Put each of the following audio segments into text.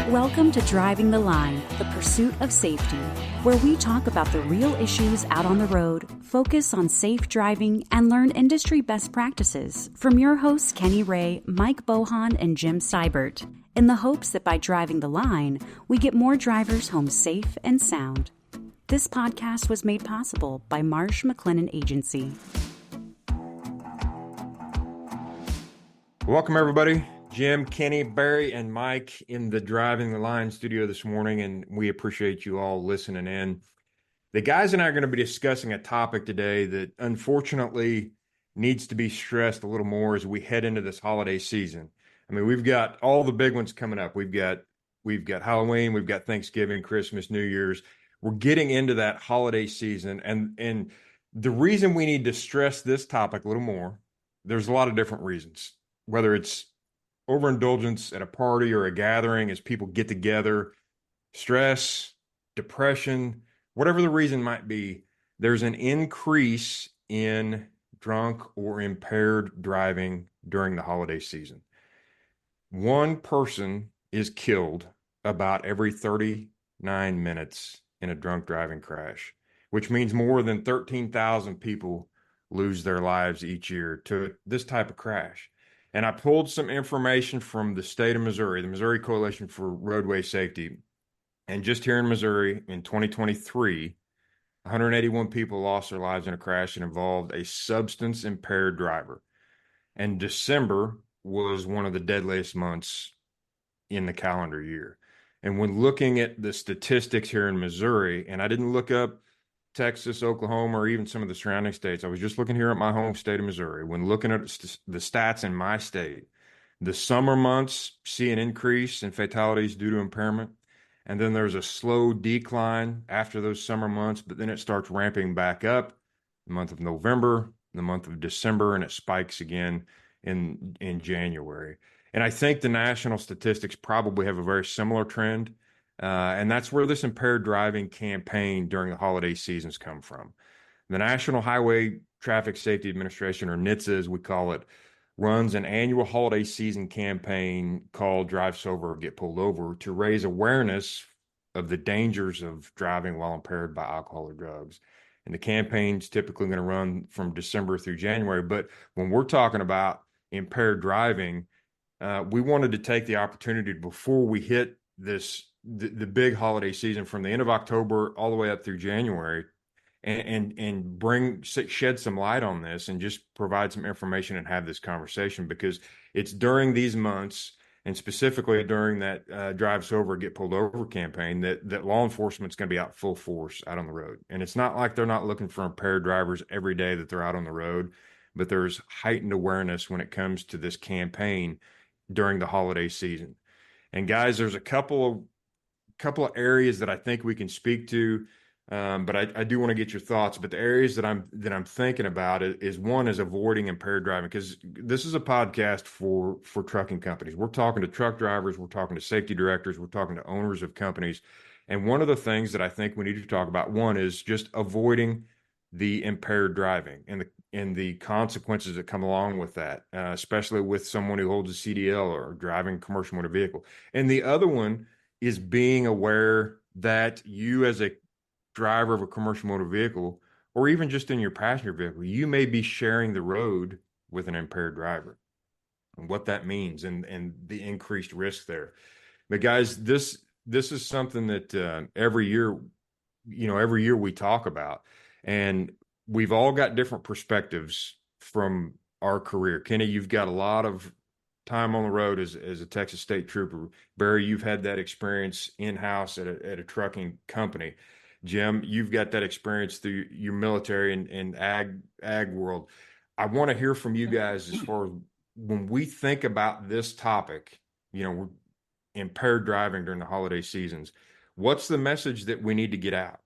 Welcome to Driving the Line, the pursuit of safety, where we talk about the real issues out on the road, focus on safe driving, and learn industry best practices from your hosts Kenny Ray, Mike Bohan, and Jim Seibert, in the hopes that by driving the line, we get more drivers home safe and sound. This podcast was made possible by Marsh McLennan Agency. Welcome, everybody. Jim, Kenny, Barry, and Mike in the Driving the Line studio this morning, and we appreciate you all listening in. The guys and I are going to be discussing a topic today that unfortunately needs to be stressed a little more as we head into this holiday season. I mean, we've got all the big ones coming up. We've got Halloween, we've got Thanksgiving, Christmas, New Year's. We're getting into that holiday season, and the reason we need to stress this topic a little more, there's a lot of different reasons, whether it's overindulgence at a party or a gathering as people get together, stress, depression, whatever the reason might be, there's an increase in drunk or impaired driving during the holiday season. One person is killed about every 39 minutes in a drunk driving crash, which means more than 13,000 people lose their lives each year to this type of crash. And I pulled some information from the state of Missouri, the Missouri Coalition for Roadway Safety. And just here in Missouri in 2023, 181 people lost their lives in a crash that involved a substance impaired driver. And December was one of the deadliest months in the calendar year. And when looking at the statistics here in Missouri, and I didn't look up Texas, Oklahoma, or even some of the surrounding states. I was just looking here at my home state of Missouri. When looking at the stats in my state, the summer months see an increase in fatalities due to impairment. And then there's a slow decline after those summer months, but then it starts ramping back up the month of November, the month of December, and it spikes again in January. And I think the national statistics probably have a very similar trend. And that's where this impaired driving campaign during the holiday seasons come from. The National Highway Traffic Safety Administration, or NHTSA as we call it, runs an annual holiday season campaign called Drive Sober or Get Pulled Over to raise awareness of the dangers of driving while impaired by alcohol or drugs. And the campaign's typically going to run from December through January. But when we're talking about impaired driving, we wanted to take the opportunity before we hit the big holiday season from the end of October all the way up through January and shed some light on this and just provide some information and have this conversation, because it's during these months and specifically during that Drive Sober, Get Pulled Over campaign that law enforcement's going to be out full force out on the road. And it's not like they're not looking for impaired drivers every day that they're out on the road, but there's heightened awareness when it comes to this campaign during the holiday season. And guys, there's a couple of areas that I think we can speak to, but I do want to get your thoughts. But the areas that I'm thinking about is one is avoiding impaired driving, because this is a podcast for trucking companies. We're talking to truck drivers, we're talking to safety directors, we're talking to owners of companies. And one of the things that I think we need to talk about, one is just avoiding the impaired driving and the consequences that come along with that, especially with someone who holds a CDL or driving a commercial motor vehicle. And the other one is being aware that you as a driver of a commercial motor vehicle, or even just in your passenger vehicle, you may be sharing the road with an impaired driver, and what that means and the increased risk there. But guys, this is something that every year we talk about, and we've all got different perspectives from our career. Kenny, you've got a lot of time on the road as a Texas State Trooper. Barry, you've had that experience in-house at a trucking company. Jim, you've got that experience through your military and ag world. I want to hear from you guys as far as when we think about this topic, we're impaired driving during the holiday seasons. What's the message that we need to get out?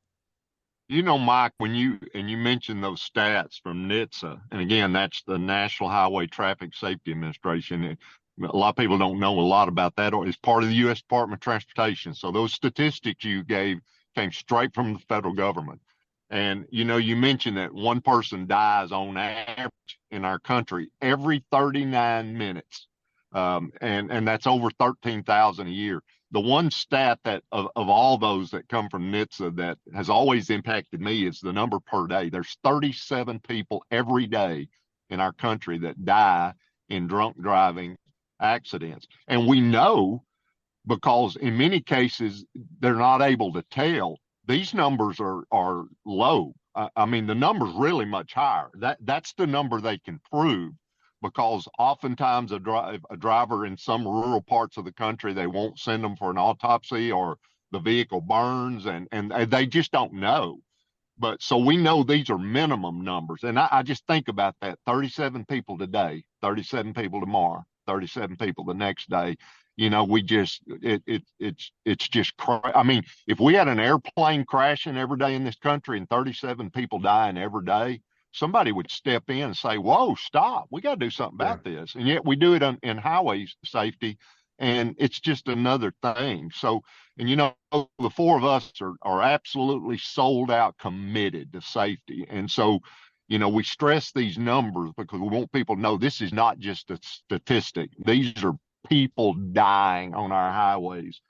Mike, when you mentioned those stats from NHTSA, and again, that's the National Highway Traffic Safety Administration. A lot of people don't know a lot about that. It's part of the U.S. Department of Transportation. So those statistics you gave came straight from the federal government. And, you mentioned that one person dies on average in our country every 39 minutes. And that's over 13,000 a year. the one stat that of all those that come from NHTSA that has always impacted me is the number per day. There's 37 people every day in our country that die in drunk driving accidents. And we know, because in many cases they're not able to tell, these numbers are low. I mean, the number's really much higher. That's the number they can prove, because oftentimes a driver in some rural parts of the country, they won't send them for an autopsy, or the vehicle burns, and they just don't know. But so we know these are minimum numbers. And I just think about that: 37 people today, 37 people tomorrow, 37 people the next day. You know, we just, it's just, I mean, if we had an airplane crashing every day in this country and 37 people dying every day, somebody would step in and say, whoa, stop, we got to do something about this. And yet we do it in highway safety, and it's just another thing. So, and you know, the four of us are absolutely sold out, committed to safety. And so, you know, we stress these numbers because we want people to know this is not just a statistic. These are people dying on our highways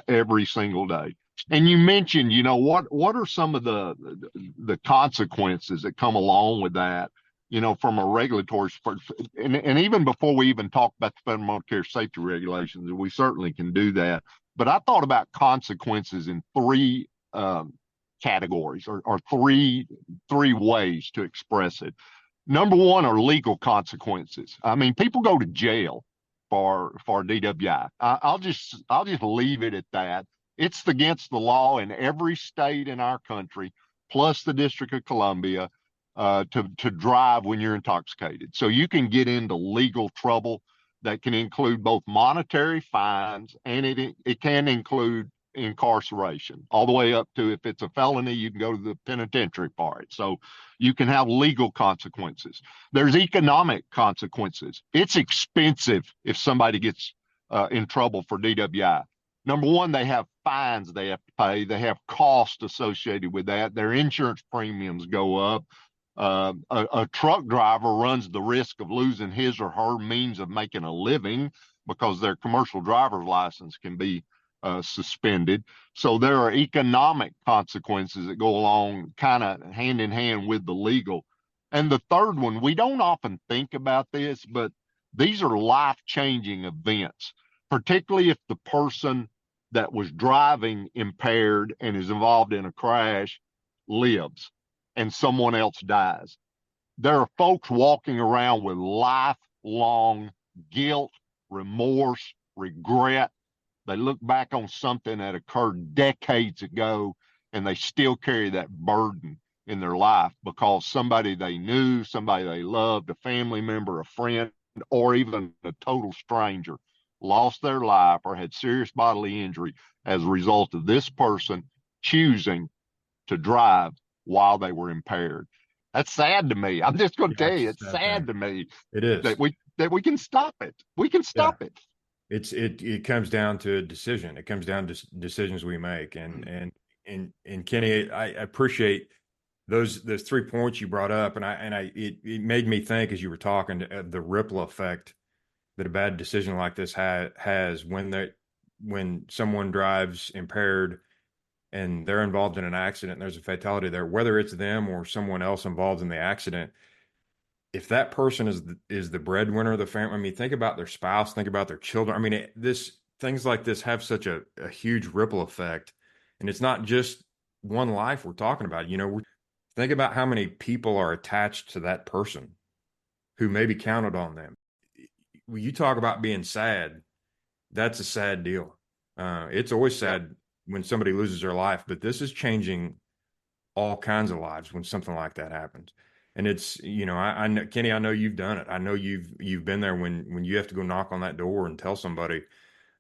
every single day. And you mentioned, you know, what are some of the consequences that come along with that, you know, from a regulatory, and even before we even talk about the Federal Motor Carrier Safety Regulations, we certainly can do that. But I thought about consequences in three categories, or three ways to express it. Number one are legal consequences. I mean, people go to jail for DWI. I'll just leave it at that. It's against the law in every state in our country, plus the District of Columbia, to drive when you're intoxicated. So you can get into legal trouble that can include both monetary fines, and it can include incarceration, all the way up to, if it's a felony, you can go to the penitentiary for it. So you can have legal consequences. There's economic consequences. It's expensive if somebody gets in trouble for DWI. Number one, they have fines they have to pay. They have costs associated with that. Their insurance premiums go up. A truck driver runs the risk of losing his or her means of making a living, because their commercial driver's license can be suspended. So there are economic consequences that go along kind of hand in hand with the legal. And the third one, we don't often think about this, but these are life-changing events, particularly if the person that was driving impaired and is involved in a crash lives and someone else dies. There are folks walking around with lifelong guilt, remorse, regret. They look back on something that occurred decades ago, and they still carry that burden in their life because somebody they knew, somebody they loved, a family member, a friend, or even a total stranger lost their life or had serious bodily injury as a result of this person choosing to drive while they were impaired. That's sad to me. I'm just going to tell you, it's sad to me. It is that we can stop it. We can stop it. It comes down to a decision. It comes down to decisions we make. And Kenny, I appreciate those 3 points you brought up, and it made me think, as you were talking, the ripple effect that a bad decision like this has when someone drives impaired and they're involved in an accident and there's a fatality there, whether it's them or someone else involved in the accident. If that person is the breadwinner of the family, I mean, think about their spouse, think about their children. I mean, things like this have such a huge ripple effect, and it's not just one life we're talking about. You know, think about how many people are attached to that person who maybe counted on them. When you talk about being sad, that's a sad deal. It's always sad when somebody loses their life, but this is changing all kinds of lives when something like that happens. And it's, you know, I know, Kenny, I know you've done it. I know you've been there when you have to go knock on that door and tell somebody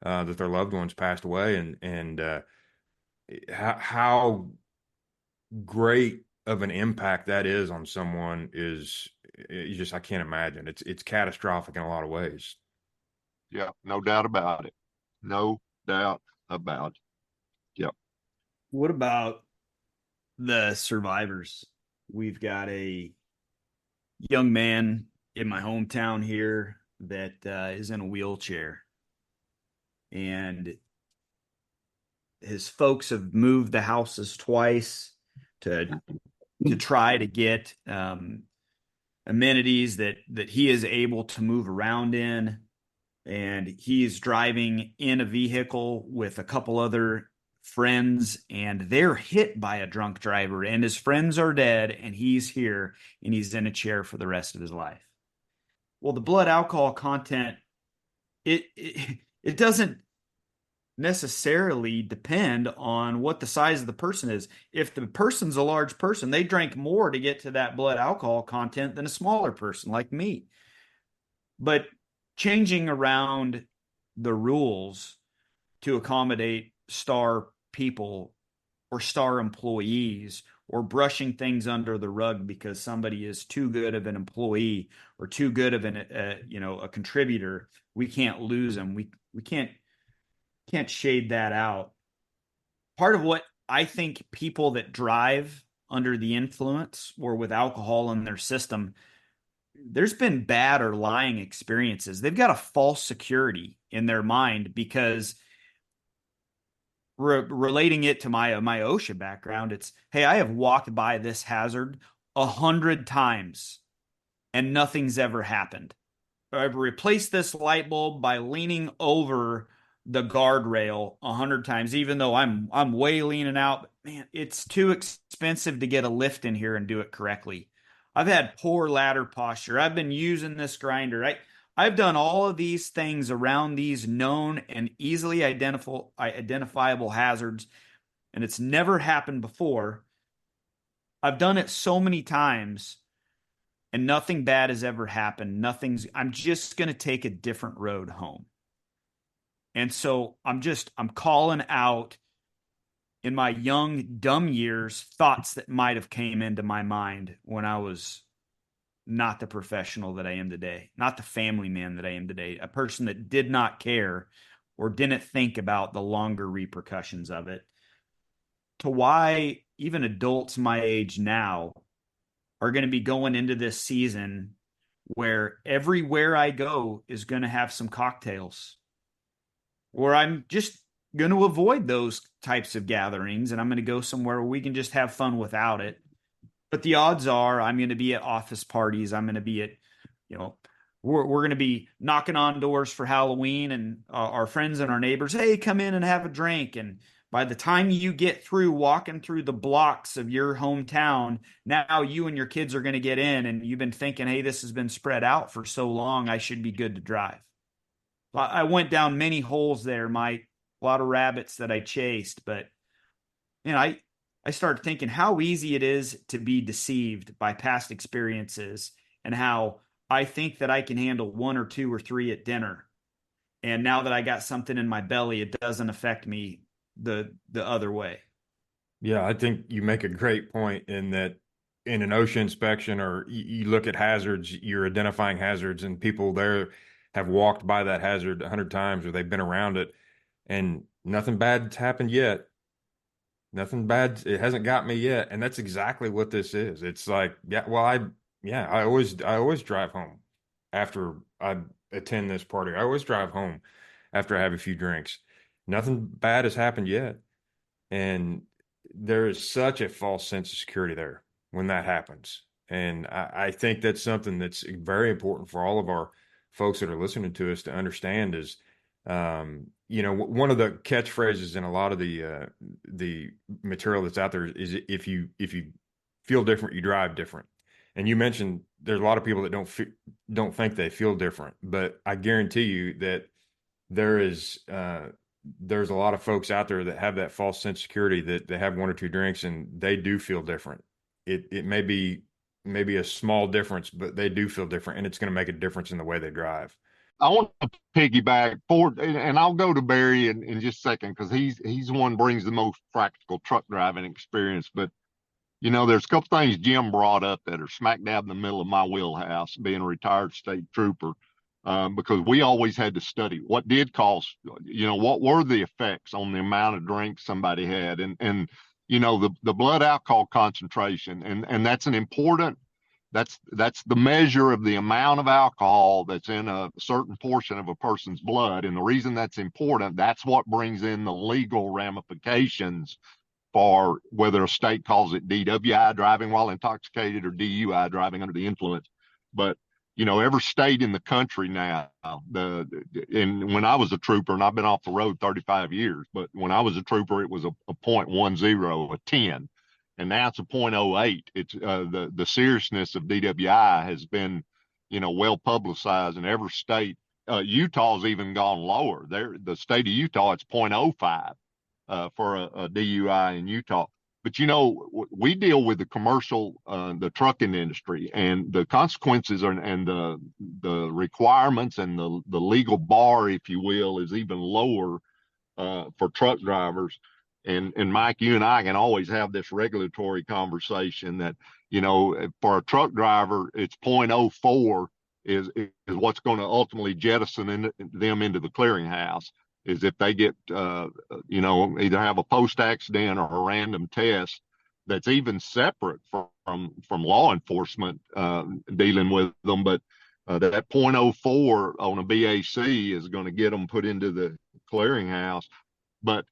that their loved one's passed away, and how great of an impact that is on someone is just, I can't imagine. It's catastrophic in a lot of ways. Yeah, no doubt about it. No doubt about it. Yep. What about the survivors? We've got a young man in my hometown here that is in a wheelchair, and his folks have moved the houses twice to try to get amenities that he is able to move around in. And he's driving in a vehicle with a couple other friends, and they're hit by a drunk driver, and his friends are dead, and he's here, and he's in a chair for the rest of his life. Well, the blood alcohol content, it doesn't necessarily depend on what the size of the person is. If the person's a large person, they drank more to get to that blood alcohol content than a smaller person like me. But changing around the rules to accommodate star people or star employees, or brushing things under the rug because somebody is too good of an employee or too good of a contributor, we can't lose them. We can't shade that out. Part of what I think people that drive under the influence or with alcohol in their system, there's been bad or lying experiences. They've got a false security in their mind because relating it to my OSHA background, it's, hey, I have walked by this hazard 100 times and nothing's ever happened. I've replaced this light bulb by leaning over the guardrail 100 times, even though I'm way leaning out. But man, it's too expensive to get a lift in here and do it correctly. I've had poor ladder posture. I've been using this grinder. I've done all of these things around these known and easily identifiable hazards, and it's never happened before. I've done it so many times, and nothing bad has ever happened. I'm just going to take a different road home. And so I'm calling out in my young, dumb years, thoughts that might have came into my mind when I was not the professional that I am today, not the family man that I am today, a person that did not care or didn't think about the longer repercussions of it, to why even adults my age now are going to be going into this season where everywhere I go is going to have some cocktails, or I'm just going to avoid those types of gatherings and I'm going to go somewhere where we can just have fun without it. But the odds are I'm going to be at office parties. I'm going to be at, we're going to be knocking on doors for Halloween, and our friends and our neighbors, hey, come in and have a drink. And by the time you get through walking through the blocks of your hometown, now you and your kids are going to get in, and you've been thinking, hey, this has been spread out for so long, I should be good to drive. I went down many holes there, Mike, a lot of rabbits that I chased, but I started thinking how easy it is to be deceived by past experiences, and how I think that I can handle 1 or 2 or 3 at dinner. And now that I got something in my belly, it doesn't affect me the other way. Yeah, I think you make a great point in that in an OSHA inspection, or you look at hazards, you're identifying hazards, and people there have walked by that hazard 100 times or they've been around it, and nothing bad's happened yet. Nothing bad. It hasn't got me yet. And that's exactly what this is. It's like, I always drive home after I attend this party. I always drive home after I have a few drinks. Nothing bad has happened yet. And there is such a false sense of security there when that happens. And I think that's something that's very important for all of our folks that are listening to us to understand is, one of the catchphrases in a lot of the material that's out there is if you feel different, you drive different. And you mentioned there's a lot of people that don't think they feel different, but I guarantee you that there's a lot of folks out there that have that false sense of security that they have 1 or 2 drinks and they do feel different. It may be maybe a small difference, but they do feel different, and it's going to make a difference in the way they drive. I want to piggyback forward, and I'll go to Barry in just a second because he's the one who brings the most practical truck driving experience. But there's a couple things Jim brought up that are smack dab in the middle of my wheelhouse, being a retired state trooper, because we always had to study what did cause, what were the effects on the amount of drinks somebody had, and the blood alcohol concentration, and that's an important That's the measure of the amount of alcohol that's in a certain portion of a person's blood. And the reason that's important, that's what brings in the legal ramifications for whether a state calls it DWI, driving while intoxicated, or DUI, driving under the influence. But every state in the country now, and when I was a trooper, and I've been off the road 35 years, but when I was a trooper, it was a .10, a 10. And now it's a .08. It's the seriousness of DWI has been, well publicized in every state. Utah's even gone lower. The state of Utah, it's .05 for a DUI in Utah. But we deal with the commercial, the trucking industry, and the consequences and the requirements and the legal bar, if you will, is even lower for truck drivers. And Mike, you and I can always have this regulatory conversation that, for a truck driver, it's .04 is what's going to ultimately jettison them into the clearinghouse, is if they get, either have a post-accident or a random test that's even separate from law enforcement dealing with them. But that .04 on a BAC is going to get them put into the clearinghouse. But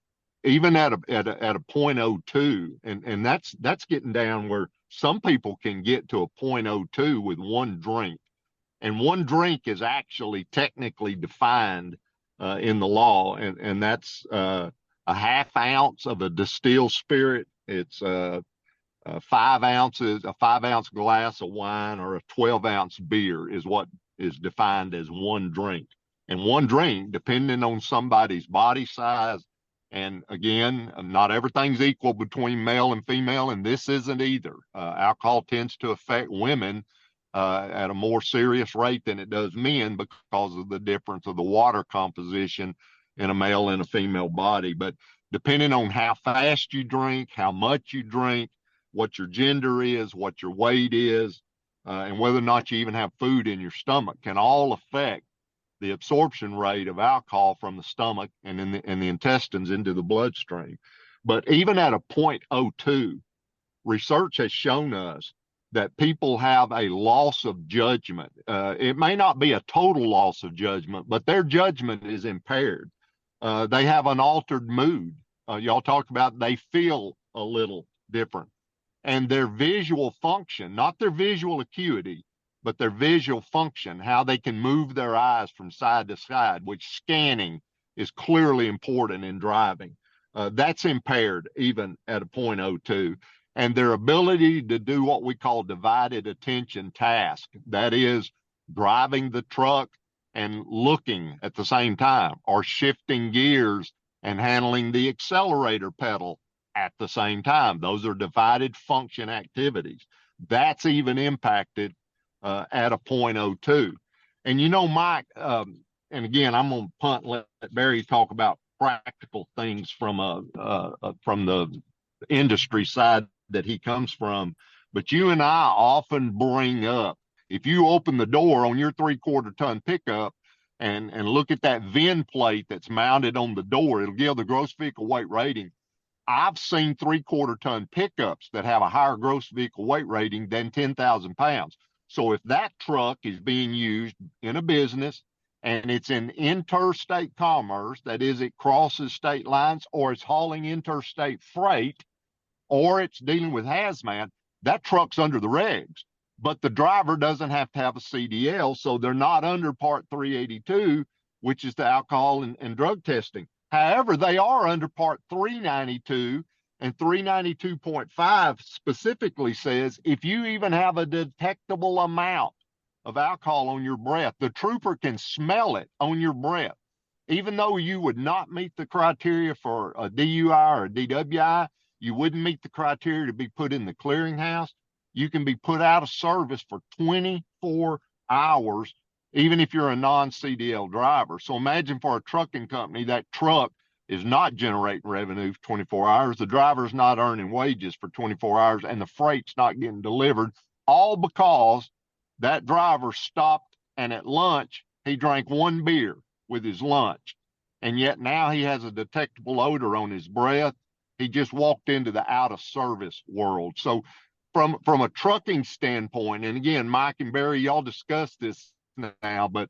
even at a .02, and that's getting down where some people can get to a .02 with one drink, and one drink is actually technically defined in the law, and that's a half ounce of a distilled spirit. It's 5 ounces, a 5-ounce glass of wine, or a 12-ounce beer is what is defined as one drink. And one drink, depending on somebody's body size. And again, not everything's equal between male and female, and this isn't either. Alcohol tends to affect women at a more serious rate than it does men because of the difference of the water composition in a male and a female body. But depending on how fast you drink, how much you drink, what your gender is, what your weight is, and whether or not you even have food in your stomach can all affect the absorption rate of alcohol from the stomach and in the intestines into the bloodstream. But even at a .02, research has shown us that people have a loss of judgment. It may not be a total loss of judgment, but their judgment is impaired. They have an altered mood. Y'all talked about they feel a little different. And their visual function, not their visual acuity, but their visual function, how they can move their eyes from side to side, which scanning is clearly important in driving. That's impaired even at a .02. And their ability to do what we call divided attention task, that is driving the truck and looking at the same time, or shifting gears and handling the accelerator pedal at the same time. Those are divided function activities. That's even impacted at a .02. And Mike, and again, I'm going to punt and let Barry talk about practical things from the industry side that he comes from. But you and I often bring up, if you open the door on your 3/4 ton pickup and look at that VIN plate that's mounted on the door, it'll give the gross vehicle weight rating. I've seen 3/4 ton pickups that have a higher gross vehicle weight rating than 10,000 pounds. So if that truck is being used in a business and it's in interstate commerce, that is, it crosses state lines, or it's hauling interstate freight, or it's dealing with hazmat, that truck's under the regs. But the driver doesn't have to have a CDL, so they're not under Part 382, which is the alcohol and drug testing. However, they are under Part 392, and 392.5 specifically says if you even have a detectable amount of alcohol on your breath, the trooper can smell it on your breath. Even though you would not meet the criteria for a DUI or a DWI, you wouldn't meet the criteria to be put in the clearinghouse, you can be put out of service for 24 hours, even if you're a non-CDL driver. So imagine for a trucking company, that truck is not generating revenue for 24 hours. The driver's not earning wages for 24 hours, and the freight's not getting delivered, all because that driver stopped and at lunch, he drank one beer with his lunch. And yet now he has a detectable odor on his breath. He just walked into the out of service world. So from a trucking standpoint, and again, Mike and Barry, y'all discussed this now, but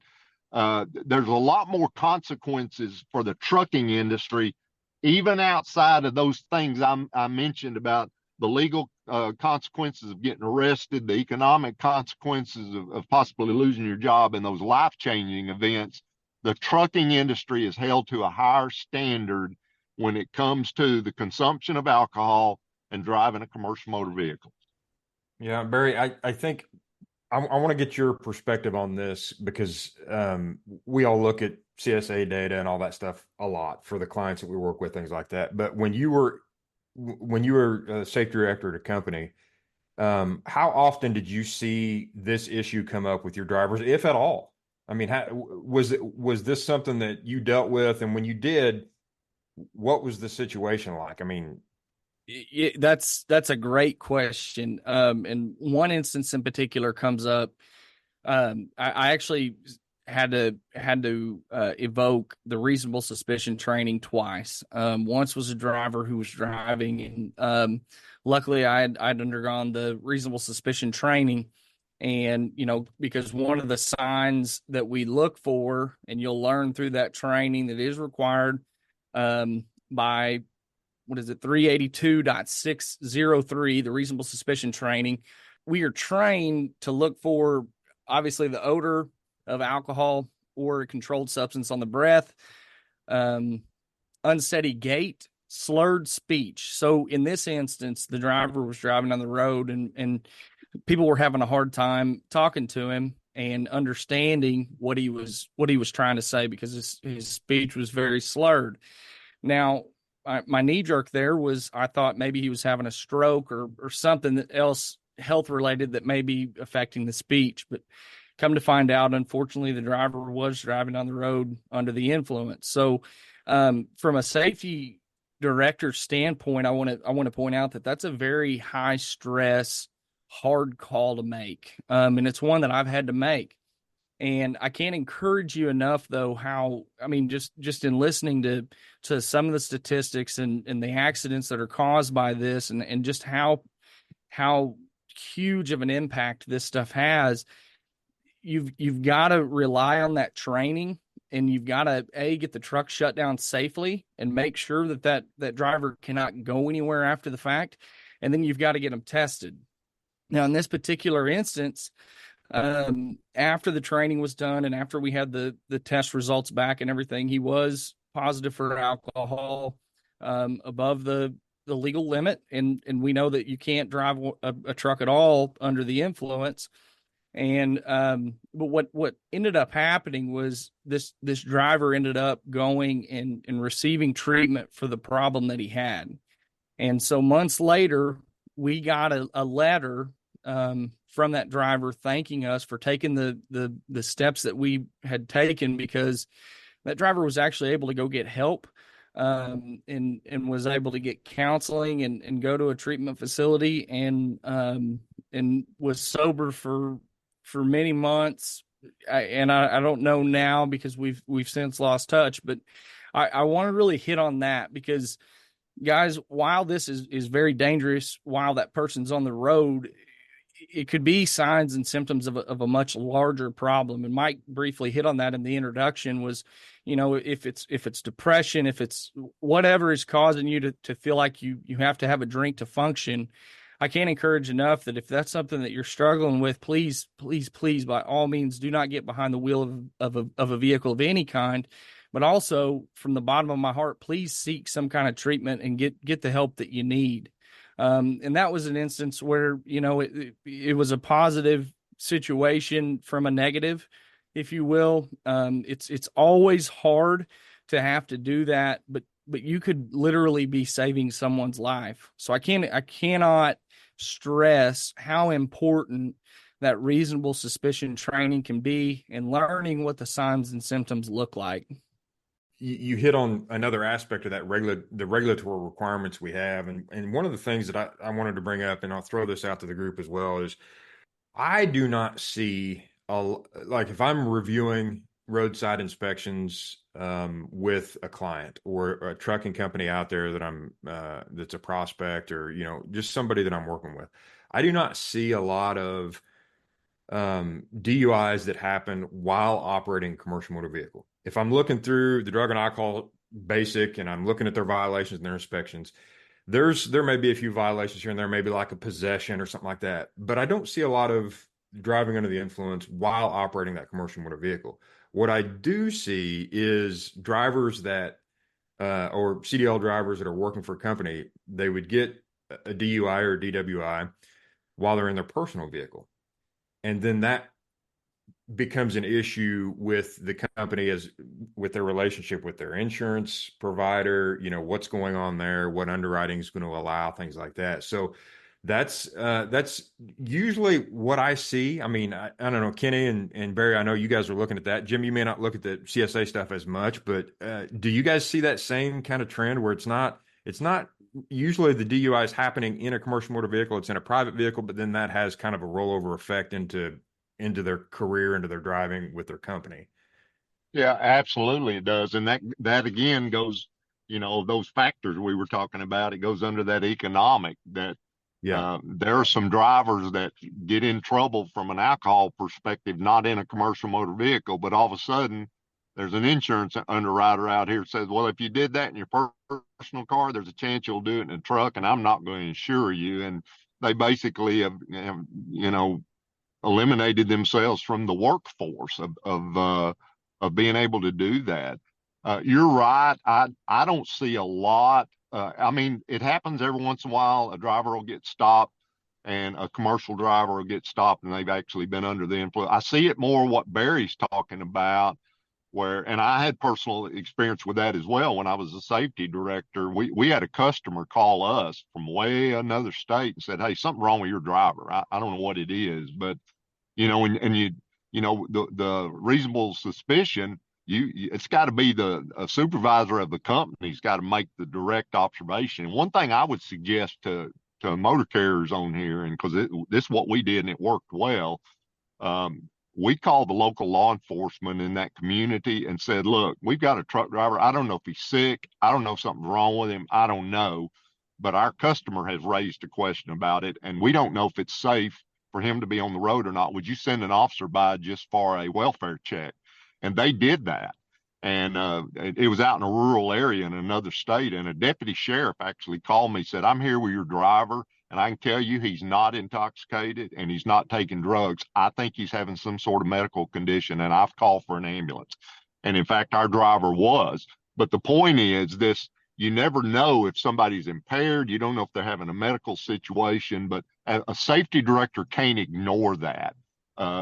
there's a lot more consequences for the trucking industry, even outside of those things I mentioned about the legal consequences of getting arrested, the economic consequences of possibly losing your job, and those life-changing events. The trucking industry is held to a higher standard when it comes to the consumption of alcohol and driving a commercial motor vehicle. Yeah, Barry, I think I want to get your perspective on this because we all look at CSA data and all that stuff a lot for the clients that we work with, things like that. But when you were a safety director at a company, how often did you see this issue come up with your drivers, if at all? I mean, was this something that you dealt with? And when you did, what was the situation like? I mean, that's a great question. And one instance in particular comes up. I actually had to evoke the reasonable suspicion training twice. Once was a driver who was driving, and luckily I'd undergone the reasonable suspicion training. And, because one of the signs that we look for, and you'll learn through that training that is required by, 382.603, the reasonable suspicion training, we are trained to look for, obviously, the odor of alcohol or a controlled substance on the breath, unsteady gait, slurred speech. So in this instance, the driver was driving on the road and people were having a hard time talking to him and understanding what he was trying to say because his speech was very slurred. Now, my knee jerk there was I thought maybe he was having a stroke or something else health related that may be affecting the speech. But come to find out, unfortunately, the driver was driving on the road under the influence. So from a safety director standpoint, I want to point out that that's a very high stress, hard call to make. And it's one that I've had to make. And I can't encourage you enough, though, just in listening to some of the statistics and the accidents that are caused by this and just how huge of an impact this stuff has, you've got to rely on that training, and you've got to, get the truck shut down safely and make sure that driver cannot go anywhere after the fact. And then you've got to get them tested. Now, in this particular instance, after the training was done and after we had the test results back and everything, he was positive for alcohol above the legal limit. And we know that you can't drive a truck at all under the influence. And but what ended up happening was this driver ended up going and receiving treatment for the problem that he had. And so months later, we got a letter from that driver thanking us for taking the steps that we had taken, because that driver was actually able to go get help and was able to get counseling and go to a treatment facility and was sober for many months. I don't know now because we've since lost touch, but I want to really hit on that because, guys, while this is very dangerous, while that person's on the road, it could be signs and symptoms of a much larger problem. And Mike briefly hit on that in the introduction was, if it's depression, if it's whatever is causing you to feel like you have to have a drink to function, I can't encourage enough that if that's something that you're struggling with, please, please, please, by all means, do not get behind the wheel of a vehicle of any kind. But also, from the bottom of my heart, please seek some kind of treatment and get the help that you need. And that was an instance where, it was a positive situation from a negative, if you will. It's always hard to have to do that, but you could literally be saving someone's life. So I cannot stress how important that reasonable suspicion training can be and learning what the signs and symptoms look like. You hit on another aspect of that the regulatory requirements we have. And one of the things that I wanted to bring up, and I'll throw this out to the group as well, is I do not see, if I'm reviewing roadside inspections with a client or a trucking company out there that that's a prospect or, just somebody that I'm working with, I do not see a lot of DUIs that happen while operating a commercial motor vehicle. If I'm looking through the drug and alcohol basic and I'm looking at their violations and their inspections, there may be a few violations here and there, maybe like a possession or something like that. But I don't see a lot of driving under the influence while operating that commercial motor vehicle. What I do see is drivers that or CDL drivers that are working for a company, they would get a DUI or a DWI while they're in their personal vehicle. And then that becomes an issue with the company as with their relationship with their insurance provider, what's going on there, what underwriting is going to allow, things like that. So that's usually what I see. I mean, I don't know, Kenny and Barry, I know you guys are looking at that. Jim, you may not look at the CSA stuff as much, but do you guys see that same kind of trend where it's not usually the DUI is happening in a commercial motor vehicle, it's in a private vehicle, but then that has kind of a rollover effect into their career, into their driving with their company? Yeah, absolutely it does. And that again goes, those factors we were talking about, it goes under that economic that there are some drivers that get in trouble from an alcohol perspective, not in a commercial motor vehicle, but all of a sudden there's an insurance underwriter out here that says, well, if you did that in your personal car, there's a chance you'll do it in a truck, and I'm not going to insure you. And they basically have eliminated themselves from the workforce of being able to do that. You're right. I don't see a lot. I mean, it happens every once in a while. A driver will get stopped and a commercial driver will get stopped and they've actually been under the influence. I see it more what Barry's talking about, and I had personal experience with that as well. When I was a safety director, we had a customer call us from way another state and said, hey, something wrong with your driver. I don't know what it is, but the reasonable suspicion, it's got to be a supervisor of the company's got to make the direct observation. And one thing I would suggest to motor carriers on here, and because this is what we did and it worked well, we called the local law enforcement in that community and said, look, we've got a truck driver. I don't know if he's sick. I don't know if something's wrong with him. I don't know. But our customer has raised a question about it, and we don't know if it's safe for him to be on the road or not. Would you send an officer by just for a welfare check? And they did that. And it was out in a rural area in another state. And a deputy sheriff actually called me, said, I'm here with your driver, and I can tell you he's not intoxicated and he's not taking drugs. I think he's having some sort of medical condition, and I've called for an ambulance. And in fact, our driver was. But the point is this, you never know if somebody's impaired. You don't know if they're having a medical situation, but a safety director can't ignore that.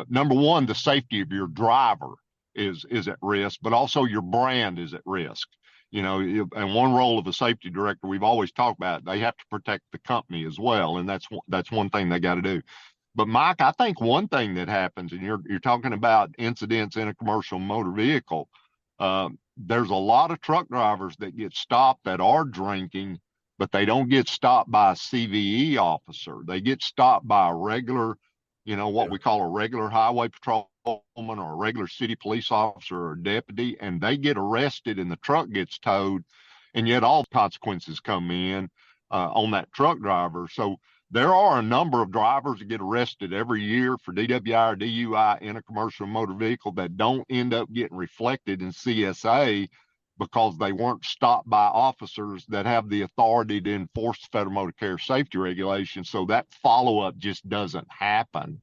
Number one, the safety of your driver is at risk, but also your brand is at risk. And one role of a safety director, we've always talked about, they have to protect the company as well. And that's one thing they got to do. But Mike, I think one thing that happens, and you're talking about incidents in a commercial motor vehicle, there's a lot of truck drivers that get stopped that are drinking, but they don't get stopped by a CVE officer. They get stopped by a regular, what we call a regular highway patrolman or a regular city police officer or deputy, and they get arrested and the truck gets towed, and yet all the consequences come in on that truck driver. So there are a number of drivers that get arrested every year for DWI or DUI in a commercial motor vehicle that don't end up getting reflected in CSA because they weren't stopped by officers that have the authority to enforce the Federal Motor Carrier Safety Regulations. So that follow-up just doesn't happen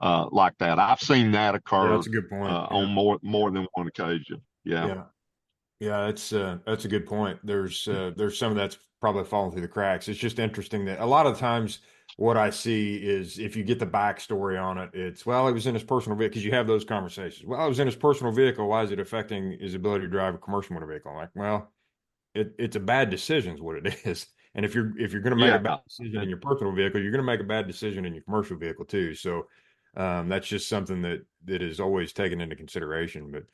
like that. I've seen that occur. Yeah, that's a good point. On more than one occasion. Yeah, that's a good point. There's some of that's probably falling through the cracks. It's just interesting that a lot of times what I see is if you get the backstory on it, it's, well, it was in his personal vehicle, because you have those conversations. Well, it was in his personal vehicle. Why is it affecting his ability to drive a commercial motor vehicle? I'm like, well, it's a bad decision is what it is. And if you're going to make a bad decision in your personal vehicle, you're going to make a bad decision in your commercial vehicle too. So that's just something that is always taken into consideration. But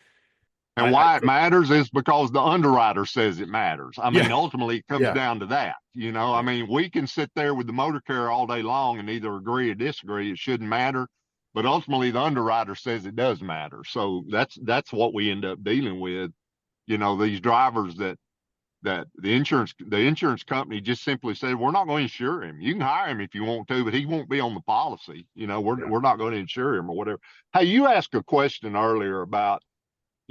and why it matters is because the underwriter says it matters. I mean, ultimately it comes down to that. I mean, we can sit there with the motor carrier all day long and either agree or disagree. It shouldn't matter. But ultimately the underwriter says it does matter. So that's what we end up dealing with. These drivers that that the insurance company just simply said, we're not going to insure him. You can hire him if you want to, but he won't be on the policy. We're not going to insure him or whatever. Hey, you asked a question earlier about,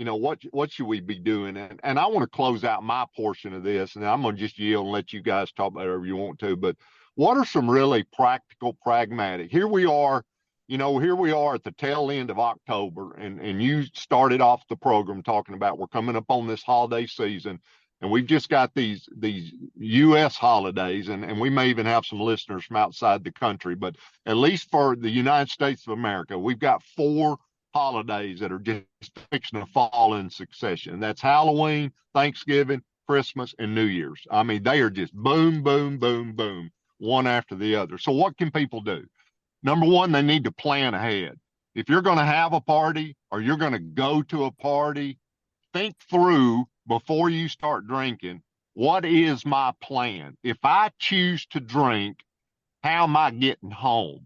what should we be doing? And I want to close out my portion of this, and I'm going to just yield and let you guys talk about whatever you want to. But what are some really practical, pragmatic? Here we are at the tail end of October, and you started off the program talking about we're coming up on this holiday season, and we've just got these U.S. holidays, and we may even have some listeners from outside the country, but at least for the United States of America, we've got 4 holidays that are just fixing to fall in succession. That's Halloween, Thanksgiving, Christmas, and New Year's. I mean, they are just boom, boom, boom, boom, one after the other. So what can people do? Number one, they need to plan ahead. If you're going to have a party or you're going to go to a party, think through before you start drinking, what is my plan? If I choose to drink, how am I getting home?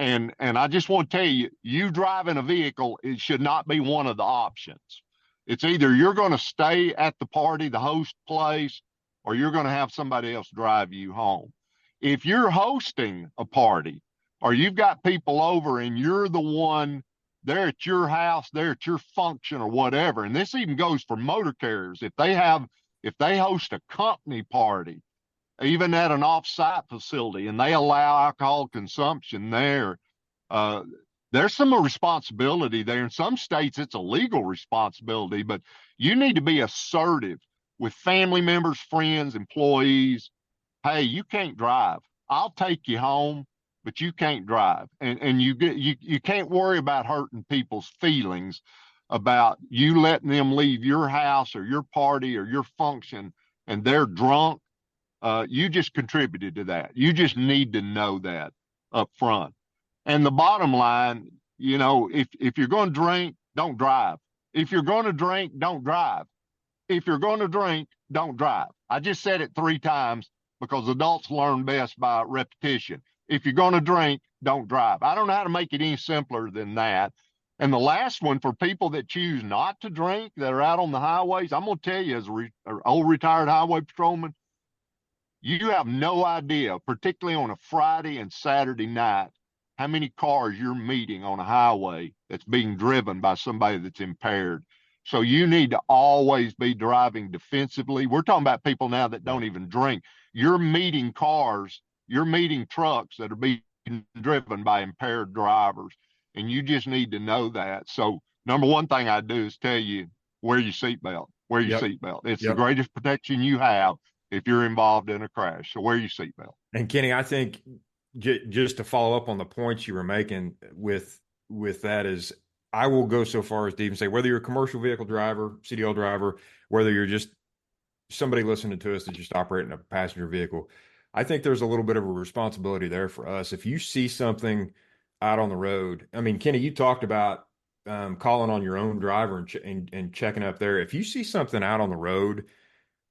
And I just want to tell you, you driving a vehicle, it should not be one of the options. It's either you're going to stay at the party, the host place, or you're going to have somebody else drive you home. If you're hosting a party or you've got people over and you're the one, they're at your house, they're at your function or whatever, and this even goes for motor carriers. If they host a company party, even at an off-site facility, and they allow alcohol consumption there, there's some responsibility there. In some states, it's a legal responsibility, but you need to be assertive with family members, friends, employees. Hey, you can't drive. I'll take you home, but you can't drive. And you can't worry about hurting people's feelings about you letting them leave your house or your party or your function and they're drunk. You just contributed to that. You just need to know that up front. And the bottom line, if you're going to drink, don't drive. If you're going to drink, don't drive. If you're going to drink, don't drive. I just said it 3 times because adults learn best by repetition. If you're going to drink, don't drive. I don't know how to make it any simpler than that. And the last one, for people that choose not to drink, that are out on the highways, I'm going to tell you, as an old retired highway patrolman, you have no idea, particularly on a Friday and Saturday night, how many cars you're meeting on a highway that's being driven by somebody that's impaired. So you need to always be driving defensively. We're talking about people now that don't even drink. You're meeting cars, you're meeting trucks that are being driven by impaired drivers, and you just need to know that. So number one thing I do is tell you, wear your seatbelt. Wear your seatbelt. It's the greatest protection you have if you're involved in a crash. So wear your seatbelt. And Kenny, I think just to follow up on the points you were making with that is, I will go so far as to even say, whether you're a commercial vehicle driver, CDL driver, whether you're just somebody listening to us that's just operating a passenger vehicle, I think there's a little bit of a responsibility there for us. If you see something out on the road, I mean, Kenny, you talked about calling on your own driver and checking up there. If you see something out on the road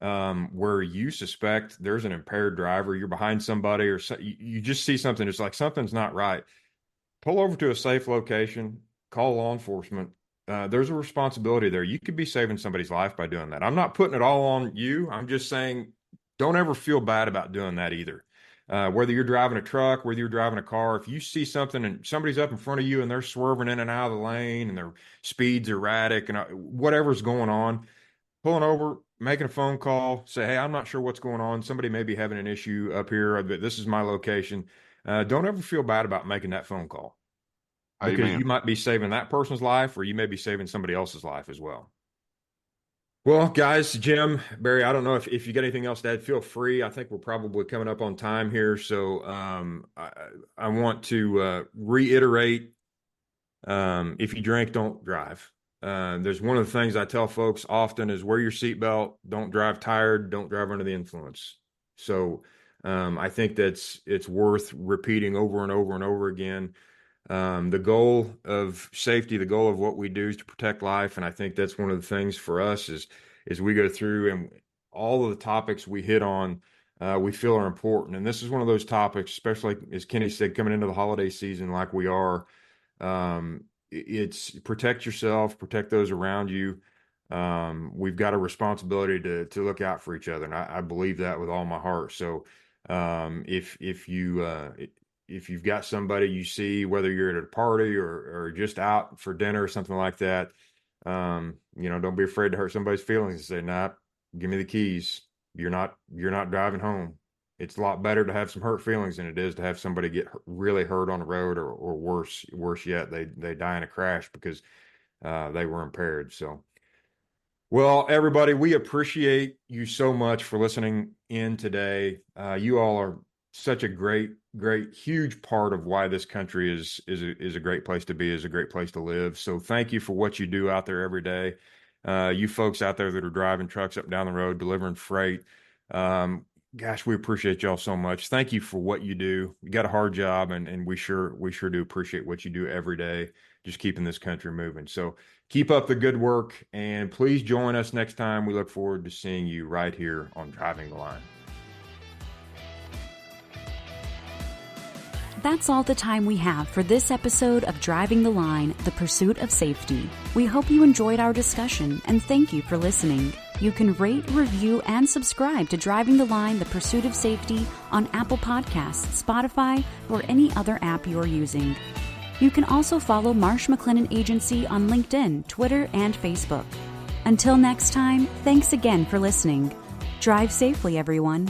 where you suspect there's an impaired driver, you're behind somebody, or you just see something, it's like something's not right, pull over to a safe location, call law enforcement. There's a responsibility there. You could be saving somebody's life by doing that. I'm not putting it all on you. I'm just saying, don't ever feel bad about doing that either. Whether you're driving a truck, whether you're driving a car, if you see something and somebody's up in front of you and they're swerving in and out of the lane and their speed's erratic and whatever's going on, pulling over, making a phone call, say, hey, I'm not sure what's going on. Somebody may be having an issue up here. This is my location. Don't ever feel bad about making that phone call. Because Amen. You might be saving that person's life, or you may be saving somebody else's life as well. Well, guys, Jim, Barry, I don't know if you got anything else to add, feel free. I think we're probably coming up on time here. So I want to reiterate, if you drink, don't drive. There's one of the things I tell folks often is wear your seatbelt, don't drive tired, don't drive under the influence. So I think it's worth repeating over and over and over again. The goal of safety, the goal of what we do is to protect life. And I think that's one of the things for us is we go through and all of the topics we hit on, we feel are important. And this is one of those topics, especially as Kenny said, coming into the holiday season like we are, it's protect yourself, protect those around you. we've got a responsibility to look out for each other. And I believe that with all my heart. So, if you've got somebody you see, whether you're at a party or just out for dinner or something like that, don't be afraid to hurt somebody's feelings and say, nah, give me the keys. You're not driving home. It's a lot better to have some hurt feelings than it is to have somebody get really hurt on the road, or worse yet, they die in a crash because they were impaired. So, well, everybody, we appreciate you so much for listening in today. You all are such a great, huge part of why this country is a great place to be, is a great place to live. So thank you for what you do out there every day. You folks out there that are driving trucks up and down the road, delivering freight. Gosh, we appreciate y'all so much. Thank you for what you do. You got a hard job, and we sure do appreciate what you do every day, just keeping this country moving. So keep up the good work, and please join us next time. We look forward to seeing you right here on Driving the Line. That's all the time we have for this episode of Driving the Line, the Pursuit of Safety. We hope you enjoyed our discussion, and thank you for listening. You can rate, review, and subscribe to Driving the Line, the Pursuit of Safety on Apple Podcasts, Spotify, or any other app you're using. You can also follow Marsh McLennan Agency on LinkedIn, Twitter, and Facebook. Until next time, thanks again for listening. Drive safely, everyone.